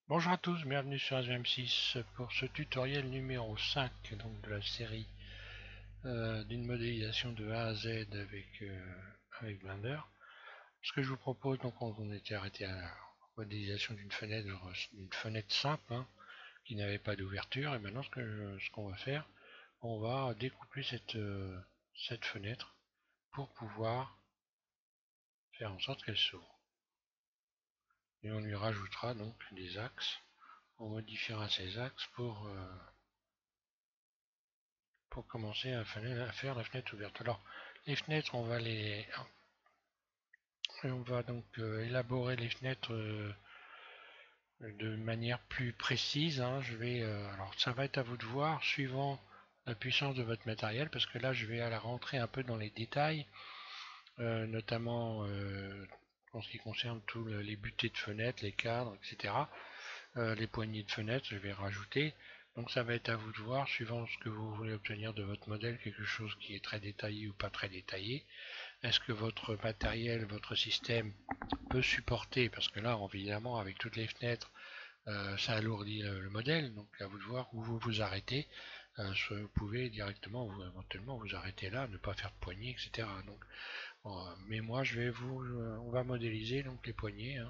Bonjour à tous, bienvenue sur SVM6 pour ce tutoriel numéro 5 donc de la série d'une modélisation de A à Z avec Blender. Ce que je vous propose, donc on était arrêté à la modélisation d'une fenêtre simple qui n'avait pas d'ouverture, et maintenant ce qu'on va faire, on va découper cette fenêtre pour pouvoir faire en sorte qu'elle s'ouvre. Et on lui rajoutera donc des axes, on modifiera ces axes pour commencer à faire la fenêtre ouverte. Alors, les fenêtres, on va donc élaborer les fenêtres de manière plus précise. Alors, ça va être à vous de voir, suivant la puissance de votre matériel, parce que là, je vais à la rentrer un peu dans les détails, notamment en ce qui concerne tous les butées de fenêtres, les cadres, etc. Les poignées de fenêtres, je vais rajouter. Donc ça va être à vous de voir, suivant ce que vous voulez obtenir de votre modèle, quelque chose qui est très détaillé ou pas très détaillé. Est-ce que votre matériel, votre système peut supporter, parce que là, évidemment, avec toutes les fenêtres, ça alourdit le modèle, donc à vous de voir où vous vous arrêtez. Vous pouvez directement, éventuellement, vous arrêter là, ne pas faire de poignées, etc. Donc, mais moi, on va modéliser donc les poignées,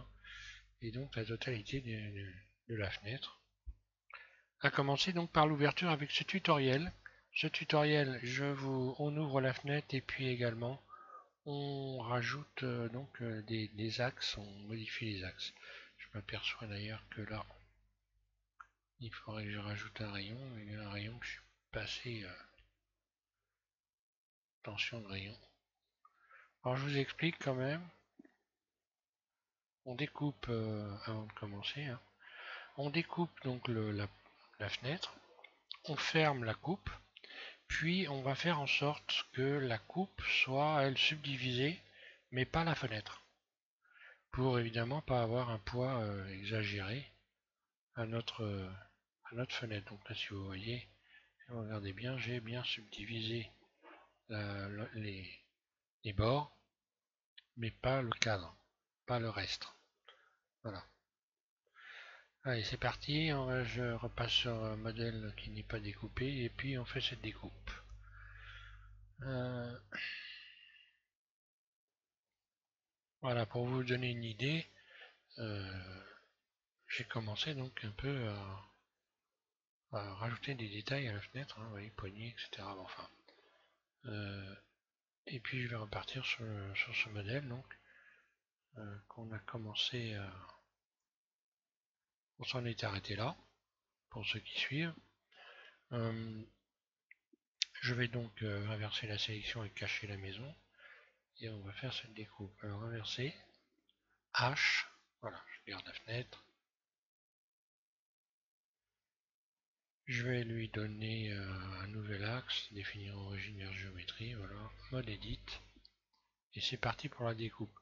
et donc la totalité de la fenêtre. À commencer donc par l'ouverture avec ce tutoriel. Ce tutoriel, on ouvre la fenêtre et puis également on rajoute des axes, on modifie les axes. Je m'aperçois d'ailleurs que là, il faudrait que je rajoute un rayon, et un rayon que je suis passé tension de rayon. Alors je vous explique quand même. On découpe avant de commencer. On découpe donc la fenêtre, on ferme la coupe. Puis on va faire en sorte que la coupe soit, elle, subdivisée, mais pas la fenêtre. Pour évidemment pas avoir un poids exagéré à notre fenêtre. Donc là, si vous voyez, si vous regardez bien, j'ai bien subdivisé les, les bords, mais pas le cadre, pas le reste. Voilà. Allez, c'est parti. Je repasse sur un modèle qui n'est pas découpé et puis on fait cette découpe. Euh, voilà, pour vous donner une idée, j'ai commencé donc un peu à rajouter des détails à la fenêtre, vous voyez, poignée, etc. Bon, enfin, euh, et puis je vais repartir sur ce modèle donc qu'on a commencé, on s'en est arrêté là pour ceux qui suivent. Euh, je vais donc inverser la sélection et cacher la maison et on va faire cette découpe. Alors inverser, H, voilà, je garde la fenêtre. Je vais lui donner un nouvel axe, définir origine vers géométrie, voilà, mode edit, et c'est parti pour la découpe.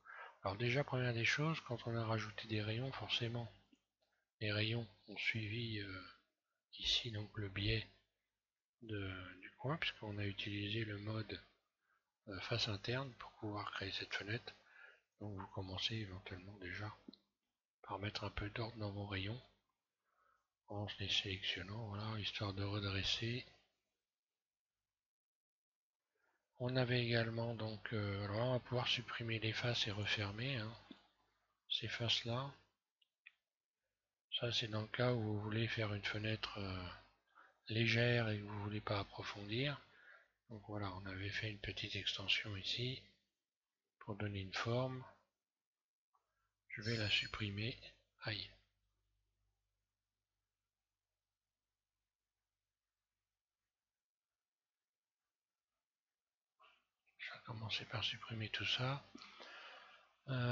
Alors déjà, première des choses, quand on a rajouté des rayons, forcément, les rayons ont suivi ici donc le biais du coin, puisqu'on a utilisé le mode face interne pour pouvoir créer cette fenêtre. Donc vous commencez éventuellement déjà par mettre un peu d'ordre dans vos rayons, en les sélectionnant, voilà, histoire de redresser. On avait également donc, alors on va pouvoir supprimer les faces et refermer ces faces là. Ça c'est dans le cas où vous voulez faire une fenêtre légère et que vous ne voulez pas approfondir. Donc voilà, on avait fait une petite extension ici pour donner une forme. Je vais la supprimer. Aïe. Je vais commencer par supprimer tout ça.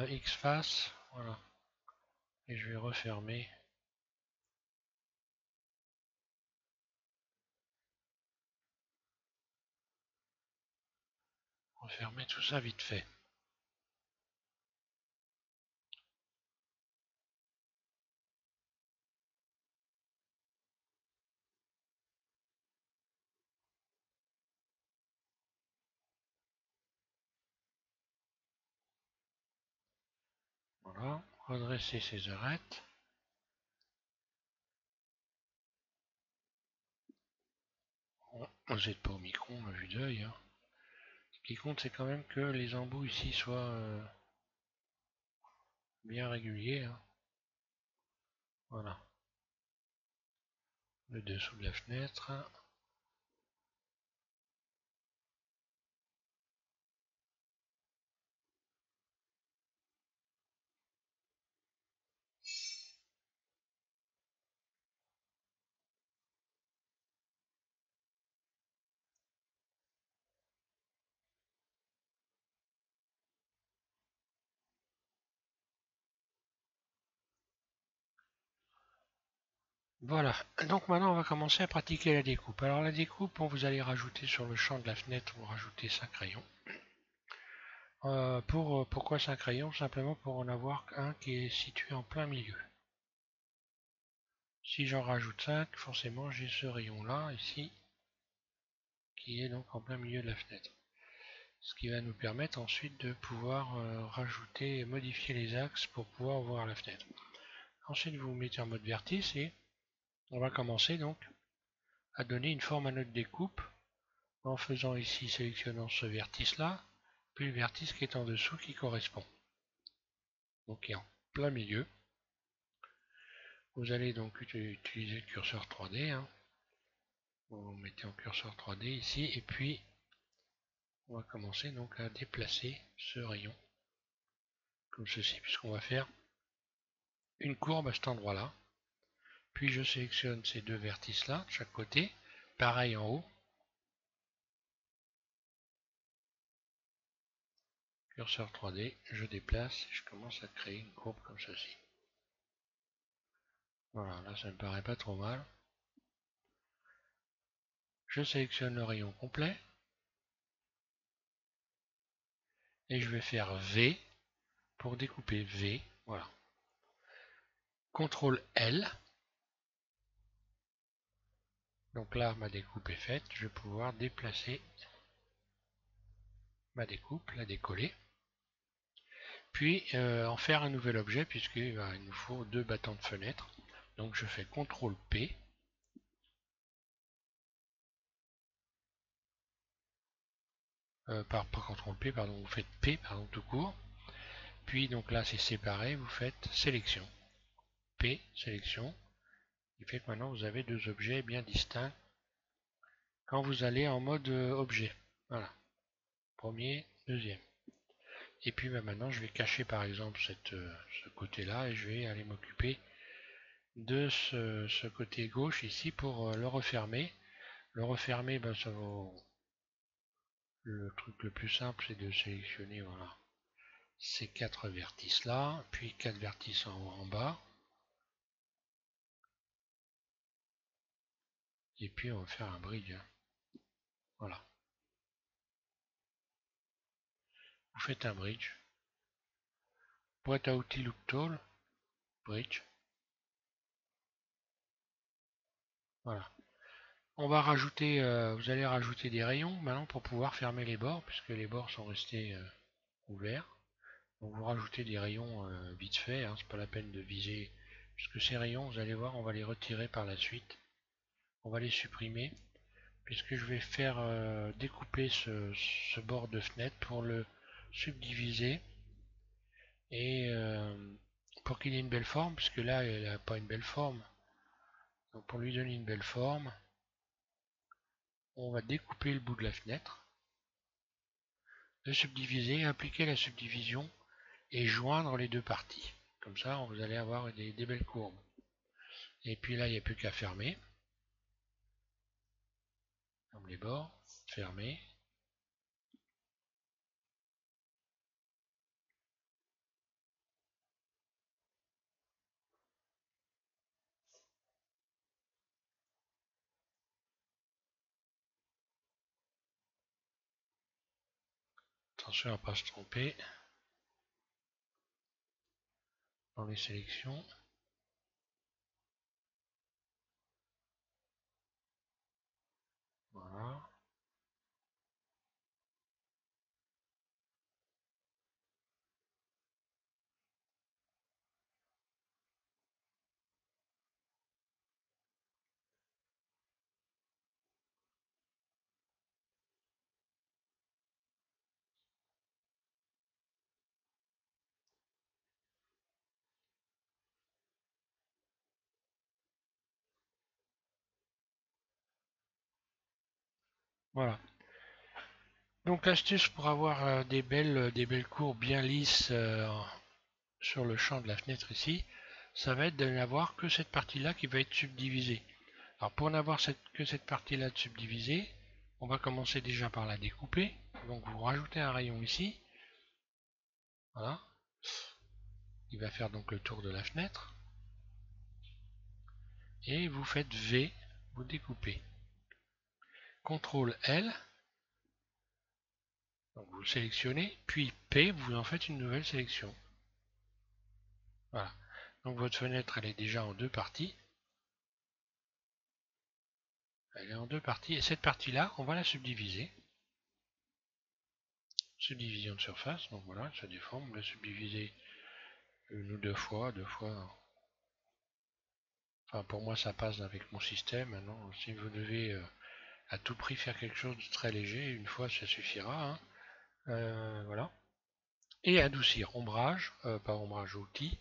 X face, voilà. Et je vais refermer. Refermer tout ça vite fait. Voilà. Redresser ces arêtes. Vous n'êtes pas au micron à vue d'œil, hein. Ce qui compte, c'est quand même que les embouts ici soient bien réguliers, hein. Voilà. Le dessous de la fenêtre. Voilà, donc maintenant on va commencer à pratiquer la découpe. Alors la découpe, vous allez rajouter sur le champ de la fenêtre, vous rajoutez 5 rayons. Pourquoi 5 rayons? Simplement pour en avoir un qui est situé en plein milieu. Si j'en rajoute 5, forcément j'ai ce rayon là, ici, qui est donc en plein milieu de la fenêtre. Ce qui va nous permettre ensuite de pouvoir rajouter et modifier les axes pour pouvoir voir la fenêtre. Ensuite vous vous mettez en mode vertice et on va commencer donc à donner une forme à notre découpe en faisant ici, sélectionnant ce vertice là, puis le vertice qui est en dessous qui correspond. Donc qui est en plein milieu. Vous allez donc utiliser le curseur 3D, hein. Vous mettez en curseur 3D ici et puis on va commencer donc à déplacer ce rayon comme ceci, puisqu'on va faire une courbe à cet endroit là. Puis je sélectionne ces deux vertices là de chaque côté, pareil en haut, curseur 3D, je déplace et je commence à créer une courbe comme ceci. Voilà, là ça me paraît pas trop mal. Je sélectionne le rayon complet et je vais faire V pour découper V. Voilà. CTRL L. Donc là, ma découpe est faite. Je vais pouvoir déplacer ma découpe, la décoller. Puis en faire un nouvel objet puisqu'il nous faut deux battants de fenêtre. Donc je fais CTRL P. Pas CTRL P, pardon, vous faites P, pardon, tout court. Puis donc là c'est séparé, vous faites sélection. P, sélection. Ce qui fait que maintenant vous avez deux objets bien distincts quand vous allez en mode objet. Voilà. Premier, deuxième. Et puis maintenant je vais cacher par exemple ce côté là et je vais aller m'occuper de ce côté gauche ici pour le refermer. Le refermer, ça vaut, le truc le plus simple c'est de sélectionner voilà, ces quatre vertices là, puis quatre vertices en bas. Et puis on va faire un bridge. Voilà. Vous faites un bridge. Boîte à outils Loop Tool, bridge. Voilà. On va rajouter, vous allez rajouter des rayons maintenant pour pouvoir fermer les bords, puisque les bords sont restés ouverts. Donc vous rajoutez des rayons vite fait, hein, c'est pas la peine de viser, puisque ces rayons, vous allez voir, on va les retirer par la suite. On va les supprimer, puisque je vais faire découper ce bord de fenêtre pour le subdiviser et pour qu'il ait une belle forme, puisque là il n'a pas une belle forme. Donc pour lui donner une belle forme, on va découper le bout de la fenêtre, le subdiviser, appliquer la subdivision et joindre les deux parties. Comme ça, vous allez avoir des belles courbes. Et puis là, il n'y a plus qu'à fermer. Ferme les bords, fermer. Attention à ne pas se tromper dans les sélections. Voilà. Voilà. Donc l'astuce pour avoir des belles courbes bien lisses sur le champ de la fenêtre ici, ça va être de n'avoir que cette partie-là qui va être subdivisée. Alors pour n'avoir que cette partie-là de subdivisée, on va commencer déjà par la découper. Donc vous rajoutez un rayon ici. Voilà. Il va faire donc le tour de la fenêtre. Et vous faites V, vous découpez. CTRL L, donc vous sélectionnez, puis P, vous en faites une nouvelle sélection. Voilà. Donc votre fenêtre, elle est déjà en deux parties. Elle est en deux parties. Et cette partie-là, on va la subdiviser. Subdivision de surface. Donc voilà, ça déforme. On la subdiviser une ou deux fois. Enfin, pour moi, ça passe avec mon système. Maintenant, si vous devez à tout prix faire quelque chose de très léger, une fois, ça suffira. Hein. Voilà. Et adoucir. Ombrage, pas ombrage, outil.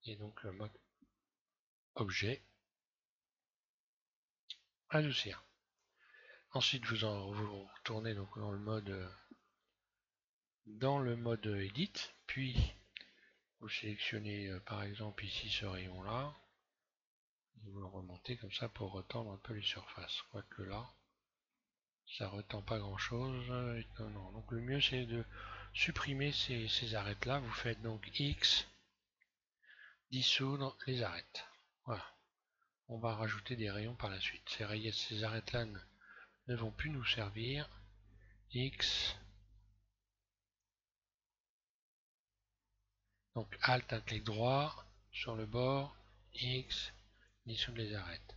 Et donc, mode objet. Adoucir. Ensuite, vous retournez donc dans le mode Edit, puis vous sélectionnez par exemple ici ce rayon là, et vous le remontez comme ça pour retendre un peu les surfaces. Quoique là, ça retend pas grand chose. Non. Donc le mieux c'est de supprimer ces arêtes là. Vous faites donc X, dissoudre les arêtes. Voilà. On va rajouter des rayons par la suite. Ces arêtes là ne vont plus nous servir. X, donc Alt, un clic droit sur le bord, X, dissoudre les arêtes.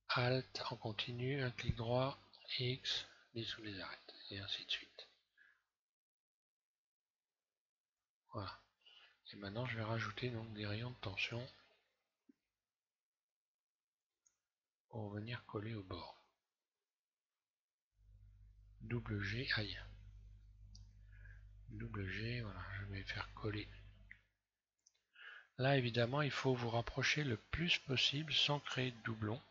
Alt en continu, un clic droit, X, dissoudre les arêtes, et ainsi de suite. Voilà. Et maintenant je vais rajouter donc des rayons de tension pour venir coller au bord. Double G, aïe. Double G, voilà, je vais faire coller. Là évidemment il faut vous rapprocher le plus possible sans créer de doublons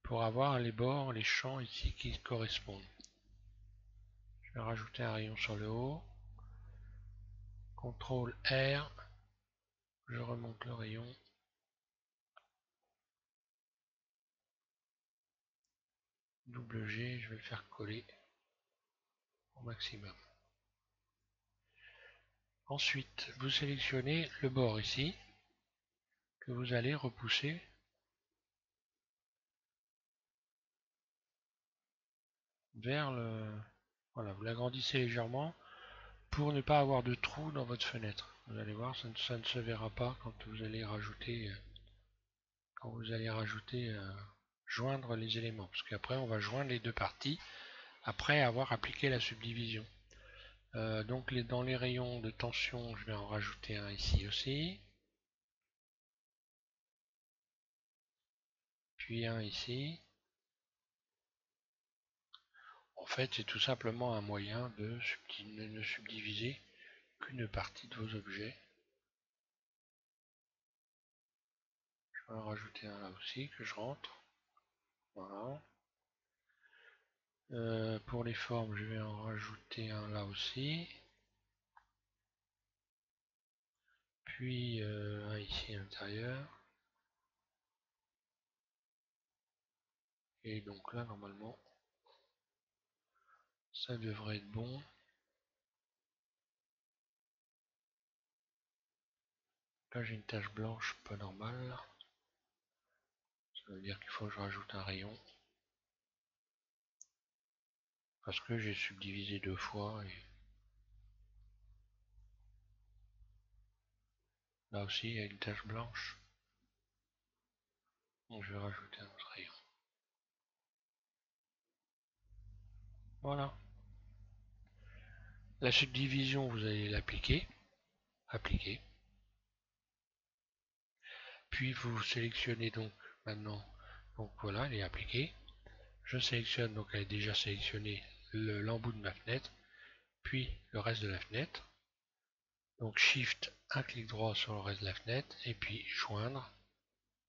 pour avoir les bords, les champs ici qui correspondent. Je vais rajouter un rayon sur le haut. CTRL R, je remonte le rayon. Double G, je vais le faire coller au maximum. Ensuite, vous sélectionnez le bord ici, que vous allez repousser vers le... Voilà, vous l'agrandissez légèrement pour ne pas avoir de trou dans votre fenêtre. Vous allez voir, ça ne se verra pas quand vous allez rajouter, joindre les éléments. Parce qu'après, on va joindre les deux parties après avoir appliqué la subdivision. Donc dans les rayons de tension, je vais en rajouter un ici aussi. Puis un ici. En fait, c'est tout simplement un moyen de ne subdiviser qu'une partie de vos objets. Je vais en rajouter un là aussi que je rentre. Voilà. Pour les formes, je vais en rajouter un là aussi. Puis un ici à l'intérieur. Et donc là, normalement, ça devrait être bon. Là, j'ai une tache blanche pas normale. Ça veut dire qu'il faut que je rajoute un rayon. Parce que j'ai subdivisé deux fois. Et là aussi, il y a une tache blanche. Donc je vais rajouter un autre rayon. Voilà. La subdivision, vous allez l'appliquer. Appliquer. Puis vous sélectionnez donc maintenant. Donc voilà, elle est appliquée. Je sélectionne, donc elle est déjà sélectionnée l'embout de ma fenêtre. Puis le reste de la fenêtre. Donc Shift, un clic droit sur le reste de la fenêtre. Et puis joindre.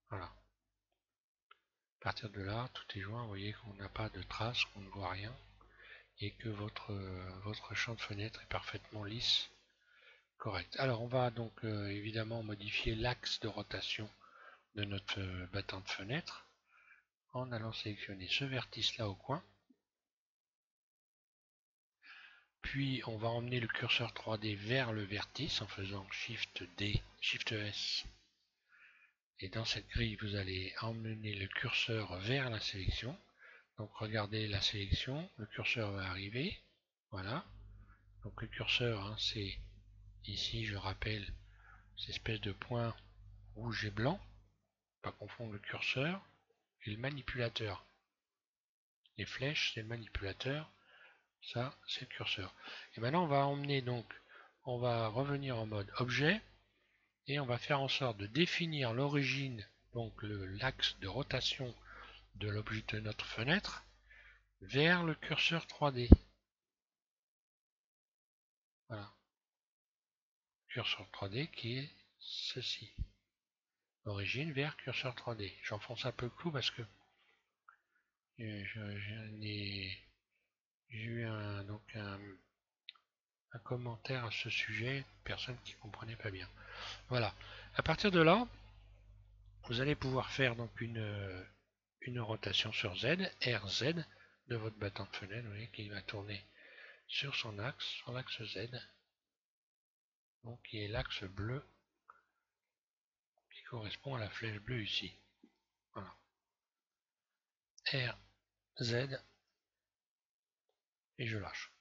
Voilà. À partir de là, tout est joint, vous voyez qu'on n'a pas de traces, qu'on ne voit rien, et que votre champ de fenêtre est parfaitement lisse, correct. Alors on va donc évidemment modifier l'axe de rotation de notre battant de fenêtre en allant sélectionner ce vertice là au coin. Puis on va emmener le curseur 3D vers le vertice en faisant Shift D, Shift S. Et dans cette grille, vous allez emmener le curseur vers la sélection. Donc regardez la sélection, le curseur va arriver. Voilà. Donc le curseur, hein, c'est ici, je rappelle, cette espèce de point rouge et blanc. Pas confondre le curseur et le manipulateur. Les flèches, c'est le manipulateur. Ça, c'est le curseur. Et maintenant, on va emmener donc, on va revenir en mode objet et on va faire en sorte de définir l'origine, donc l'axe de rotation de l'objet de notre fenêtre vers le curseur 3D. Voilà. Curseur 3D qui est ceci. Origine vers curseur 3D. J'enfonce un peu le clou parce que j'ai eu un commentaire à ce sujet, personne qui comprenait pas bien. Voilà. À partir de là, vous allez pouvoir faire donc une rotation sur Z, RZ, de votre battant de fenêtre, vous voyez qu'il va tourner sur son axe, sur l'axe Z, donc qui est l'axe bleu qui correspond à la flèche bleue ici. Voilà. R, Z, et je lâche.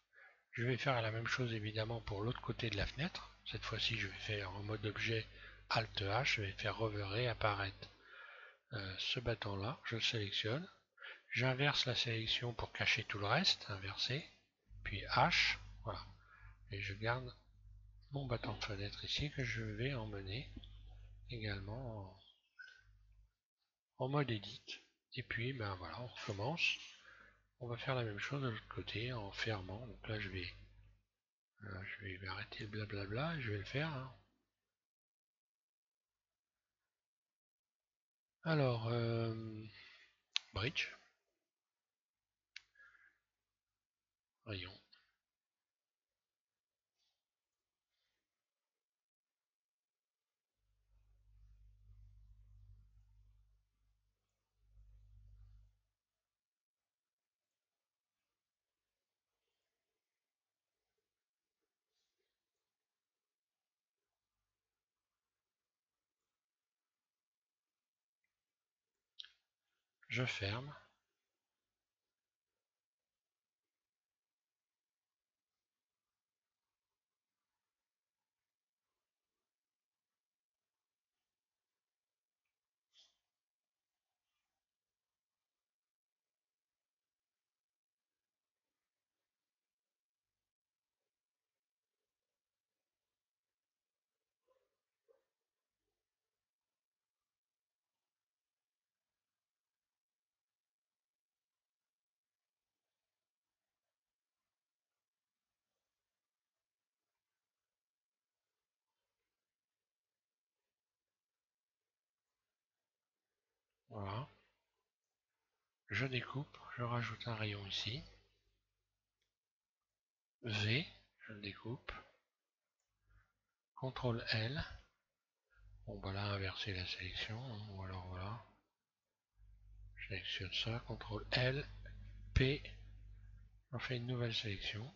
Je vais faire la même chose évidemment pour l'autre côté de la fenêtre. Cette fois-ci, je vais faire en mode objet Alt H, je vais faire hover et apparaître ce bâton-là. Je le sélectionne. J'inverse la sélection pour cacher tout le reste, inversé. Puis H, voilà. Et je garde mon bâton de fenêtre ici que je vais emmener également en mode edit. Et puis, ben voilà, on recommence. On va faire la même chose de l'autre côté en fermant. Donc là, je vais arrêter le blablabla et je vais le faire. Hein. Alors, bridge, rayon. Je ferme. Voilà. Je découpe. Je rajoute un rayon ici. V. Je le découpe. CTRL L. Bon, voilà, inverser la sélection. Hein, ou alors voilà. Je sélectionne ça. CTRL L. P. On fait une nouvelle sélection.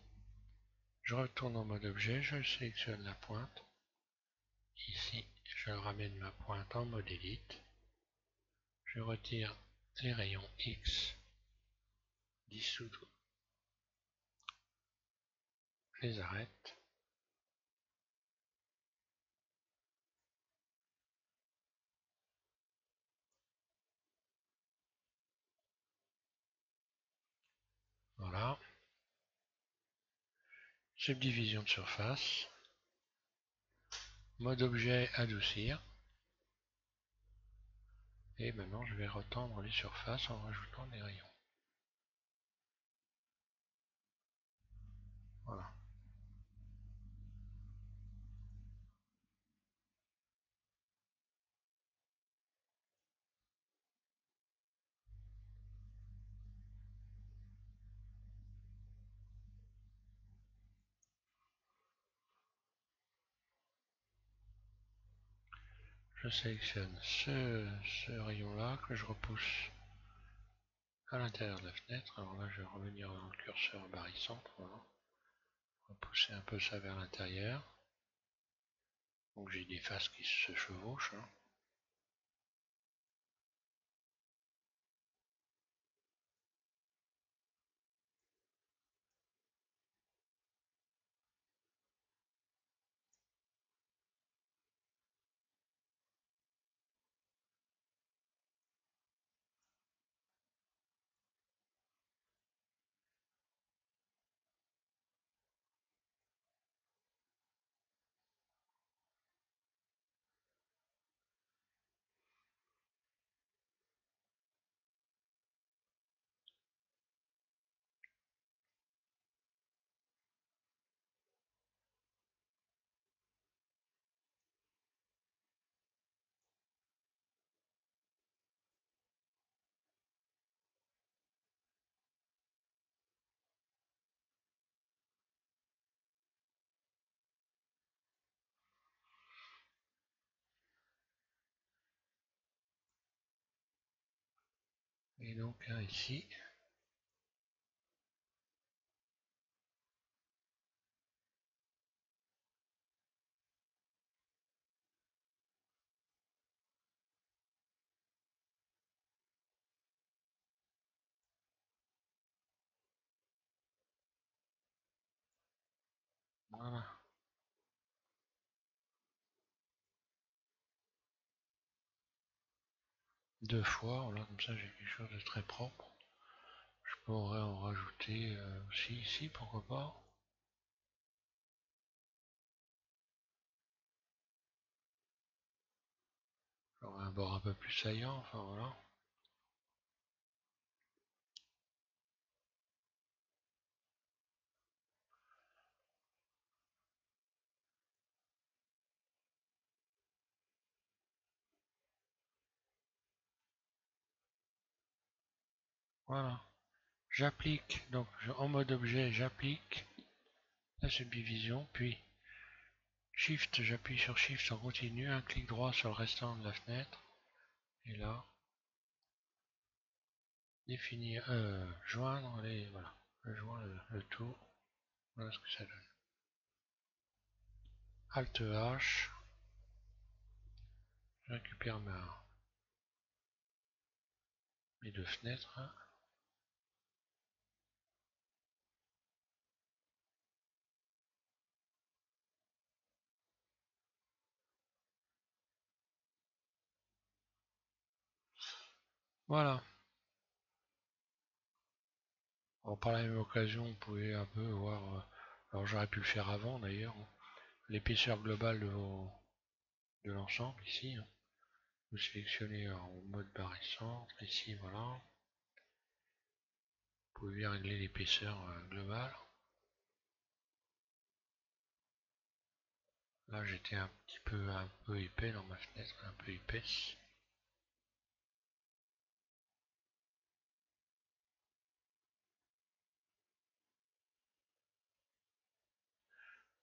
Je retourne en mode objet. Je sélectionne la pointe. Ici, je ramène ma pointe en mode edit. Je retire les rayons X. Dissoudre. Je les arrête. Voilà. Subdivision de surface. Mode objet adoucir. Et maintenant je vais retendre les surfaces en rajoutant des rayons. Voilà. je sélectionne ce rayon-là que je repousse à l'intérieur de la fenêtre. Alors là, je vais revenir dans le curseur barycentre. Voilà. Repousser un peu ça vers l'intérieur. Donc j'ai des faces qui se chevauchent. Hein. Et donc un ici. Voilà. Deux fois, voilà, comme ça j'ai quelque chose de très propre. Je pourrais en rajouter aussi ici, pourquoi pas. J'aurais un bord un peu plus saillant, enfin voilà. Voilà. J'applique, donc en mode objet, j'applique la subdivision, puis Shift, j'appuie sur Shift en continu, un clic droit sur le restant de la fenêtre, et là, définir, joindre les, voilà, je joins le tout, voilà ce que ça donne. Alt H, je récupère mes deux fenêtres, voilà. Alors, par la même occasion, vous pouvez un peu voir, alors j'aurais pu le faire avant d'ailleurs, hein, l'épaisseur globale de l'ensemble ici. Hein. Vous sélectionnez en mode barycentre, ici voilà. Vous pouvez régler l'épaisseur globale. Là j'étais un peu épais dans ma fenêtre, un peu épaisse.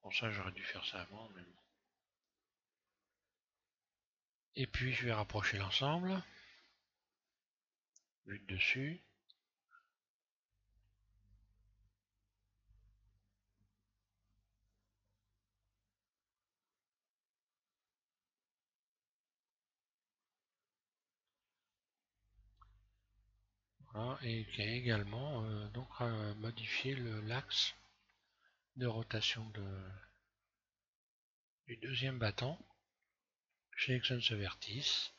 Bon ça j'aurais dû faire ça avant, mais bon. Et puis je vais rapprocher l'ensemble. Vue de dessus. Voilà, et qui a également donc modifié l'axe de rotation du deuxième battant. Je sélectionne ce vertice,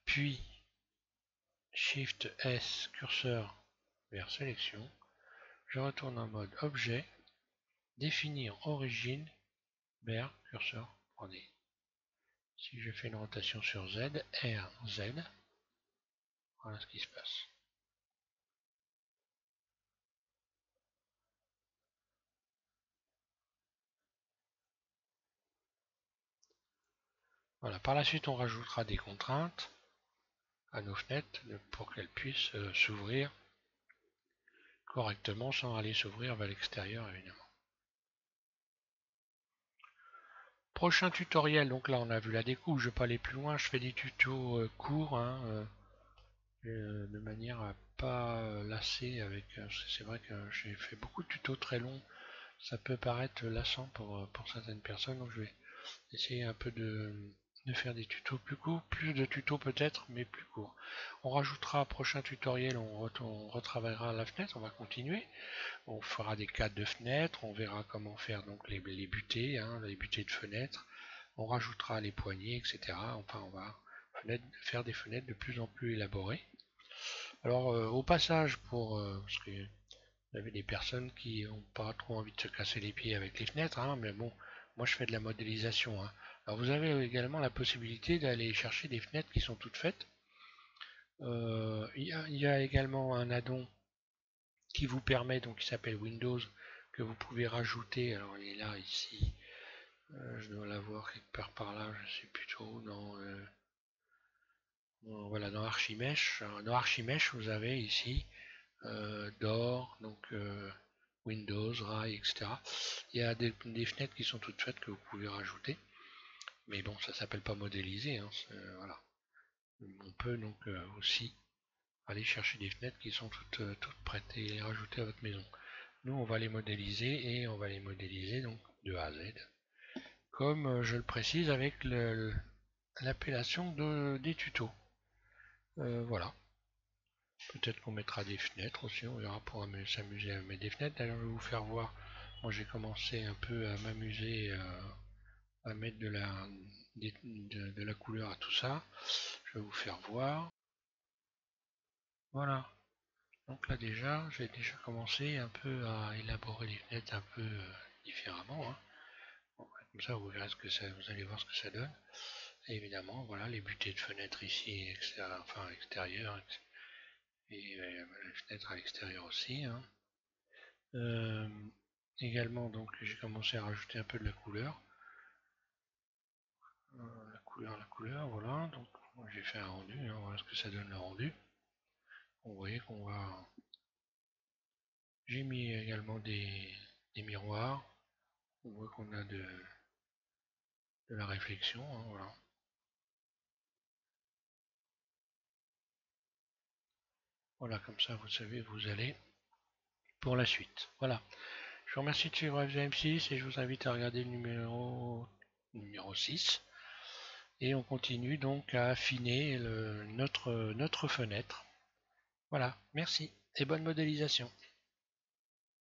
puis Shift S curseur vers sélection. Je retourne en mode objet, définir origine vers curseur 3D. Si je fais une rotation sur Z, R, Z, voilà ce qui se passe. Voilà, par la suite on rajoutera des contraintes à nos fenêtres pour qu'elles puissent s'ouvrir correctement sans aller s'ouvrir vers l'extérieur évidemment. Prochain tutoriel, donc là on a vu la découpe, je vais pas aller plus loin, je fais des tutos courts, hein, de manière à pas lasser avec. C'est vrai que j'ai fait beaucoup de tutos très longs, ça peut paraître lassant pour certaines personnes, donc je vais essayer un peu de faire des tutos plus courts, plus de tutos peut-être, mais plus courts. On rajoutera prochain tutoriel, on retravaillera la fenêtre, on va continuer. On fera des cadres de fenêtres, on verra comment faire donc les butées, hein, les butées de fenêtres. On rajoutera les poignées, etc. Enfin, on va faire des fenêtres de plus en plus élaborées. Alors, au passage, parce que vous avez des personnes qui n'ont pas trop envie de se casser les pieds avec les fenêtres, hein, mais bon, moi je fais de la modélisation, hein. Alors, vous avez également la possibilité d'aller chercher des fenêtres qui sont toutes faites. Il y a également un add-on qui vous permet, donc qui s'appelle Windows, que vous pouvez rajouter. Alors, il est là, ici. Je dois l'avoir quelque part par là, je sais plus trop. Voilà, dans Archimesh. Dans Archimesh, vous avez ici Door, donc Windows, Rai, etc. Il y a des fenêtres qui sont toutes faites que vous pouvez rajouter. Mais bon, ça s'appelle pas modéliser, hein, voilà. On peut donc aussi aller chercher des fenêtres qui sont toutes prêtes et les rajouter à votre maison. Nous, on va les modéliser et on va les modéliser donc de A à Z. Comme je le précise avec l'appellation des tutos. Voilà. Peut-être qu'on mettra des fenêtres aussi, on verra pour s'amuser à mettre des fenêtres. D'ailleurs, je vais vous faire voir. Moi, j'ai commencé un peu à m'amuser à mettre de la couleur à tout ça. Je vais vous faire voir. Voilà. Donc là déjà, j'ai déjà commencé un peu à élaborer les fenêtres un peu différemment, hein. Bon, comme ça, vous verrez vous allez voir ce que ça donne. Et évidemment, voilà, les butées de fenêtres ici, enfin extérieures, et les fenêtres à l'extérieur aussi, hein. Euh, Également, donc j'ai commencé à rajouter un peu de la couleur. La couleur, voilà. Donc j'ai fait un rendu, hein, voilà ce que ça donne le rendu. Vous voyez qu'on va. J'ai mis également des miroirs. On voit qu'on a de la réflexion, hein, voilà. Voilà, comme ça vous savez, vous allez pour la suite. Voilà. Je vous remercie de suivre FGM6 et je vous invite à regarder le numéro 6. Et on continue donc à affiner notre fenêtre. Voilà, merci et bonne modélisation.